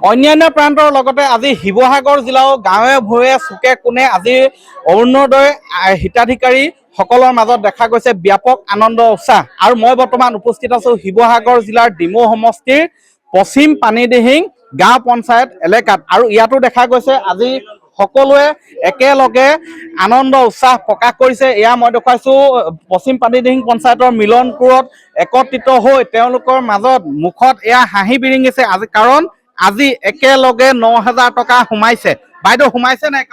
অন্যান্য প্ৰান্তৰ লগতে আজি শিৱসাগৰ জিলাও গাঁৱে ভূঞে চুকে কোণে আজি অৰুণোদয় হিতাধিকাৰী সকলৰ মাজত দেখা গৈছে ব্যাপক আনন্দ উৎসাহ। আৰু মই বৰ্তমান উপস্থিত আছো শিৱসাগৰ জিলাৰ ডিমৌ সমষ্টিৰ পশ্চিম পানীদিহিং গাঁও পঞ্চায়ত এলেকাত। আৰু ইয়াতো দেখা গৈছে আজি সকলোৱে একেলগে আনন্দ উৎসাহ প্ৰকাশ কৰিছে। এয়া মই দেখুৱাইছো পশ্চিম পানীদিহিং পঞ্চায়তৰ মিলনপুৰত একত্ৰিত হৈ তেওঁলোকৰ মাজত মুখত এয়া হাঁহি বিৰিঙিছে আজি, কাৰণ আজি একেলগে ৯,০০০ টকা সোমাইছে। বাইদেউ সোমাইছে নাই?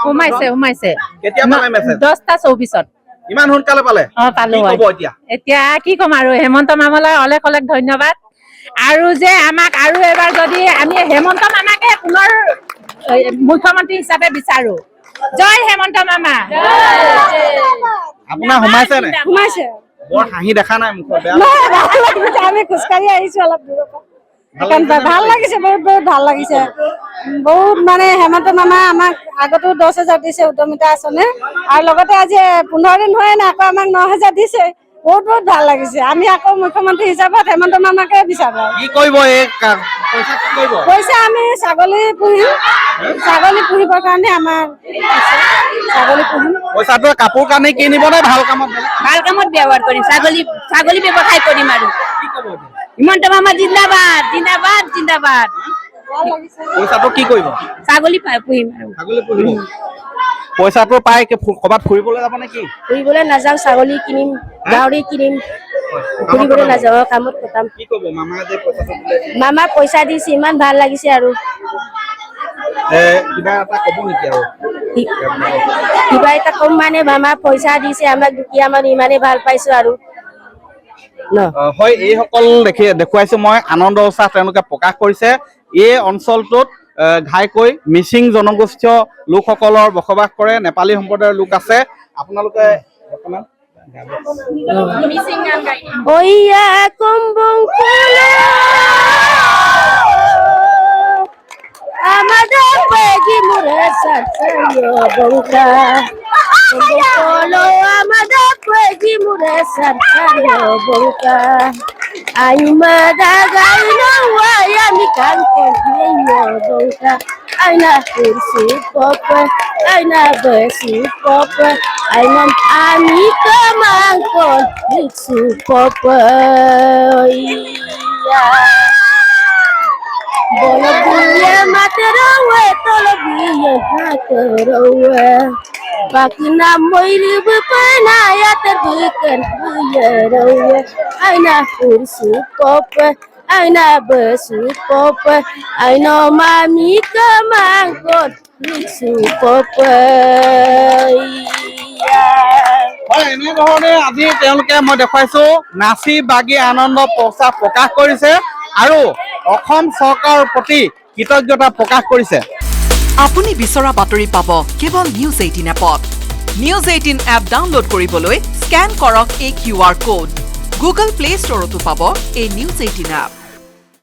সোমাইছে কেতিয়া পালে মেছেজ? 10:24 ইমান সোনকালে পালে? পালো। কি ক'ব এতিয়া কি ক'ম আৰু হেমন্ত মামালৈ অলেখ অলেখ ধন্যবাদ। আৰু যে আমাক আৰু এবাৰ যদি আমি হেমন্ত মামাকে পুনৰ মুখ্যমন্ত্ৰী হিচাপে বিচাৰো। জয় হেমন্ত মামা। আপোনাৰ সোমাইছে নাই? সোমাইছে। বৰ হাঁহি দেখা নাই মুখত, বেয়া আমি খোজকাঢ়ি আহিছো অলপ দূৰৰ পৰা। ভাল লাগিছে, বহুত ভাল লাগিছে। বহুত মানে হেমন্ত মামা আমাক আগতো 10,000 দিছে উদ্যমিতা আঁচনি, আৰু লগতে আজি 15 দিন হোৱাই নাই আকৌ আমাক 9,000 দিছে। বহুত ভাল লাগিছে। আমি আকৌ মুখ্যমন্ত্ৰী হিচাপত হেমন্ত মামাকে বিচাৰো। কি কৰিব এই পইচা আমি ছাগলী পুহিম, ছাগলী পুহিবৰ কাৰণে আমাৰ ছাগলী পুহিম। পইচাটো কাপোৰ কানি কিনিব নে ভাল কামত? ভাল কামত ব্যৱহাৰ কৰিম। ছাগলী ব্যৱসায় কৰিম। আৰু হিমন্ত মামা জিন্দাবাদ, জিন্দাবাদ, জিন্দাবাদ। পইচাটো কি কৰিব? ছাগলী পুহিম। ছাগলী পুহিব। পইচাটো পাই ক'ৰবাত ফুৰিবলৈ যাব নেকি? ফুৰিবলৈ নাযাওঁ, ছাগলী কিনিম, গাহৰি কিনিম, ফুৰিবলৈ নাযাওঁ, কামত কটাম। কি ক'ব মামা যে পইচাটো দিলে? মামা পইচা দিছে, ইমান ভাল লাগিছে। আৰু কিবা এটা ক'ব নেকি? আৰু কিবা এটা কম মানে মামা পইচা দিছে আমাক, দুখীয়া মানুহ ইমানেই ভাল পাইছো। আৰু হয়, এইসকল দেখুৱাইছো মই আনন্দ উৎসাহ তেওঁলোকে প্ৰকাশ কৰিছে। এই অঞ্চলটোত ঘাইকৈ মিচিং জনগোষ্ঠীয় লোকসকলৰ বসবাস কৰে, নেপালী সম্প্ৰদায়ৰ লোক আছে। আপোনালোকে বৰ্তমান Bakina moiri bukanaya terbukan buyarawa aina kursu pop aina besu pop aina mami kemangkot kursu pop এনেধৰণে আজি তেওঁলোকে মই দেখুৱাইছো নাচি বাগি আনন্দ প্ৰকাশ কৰিছে আৰু অসম চৰকাৰৰ প্ৰতি কৃতজ্ঞতা প্ৰকাশ কৰিছে। আপুনি বিচৰা বাতৰি পাব কেৱল নিউজ 18 এপত। নিউজ 18 এপ ডাউনলোড কৰিবলৈ স্কেন কৰক এই QR কোড। গুগল প্লে ষ্টৰতো পাব এই নিউজ 18 এপ।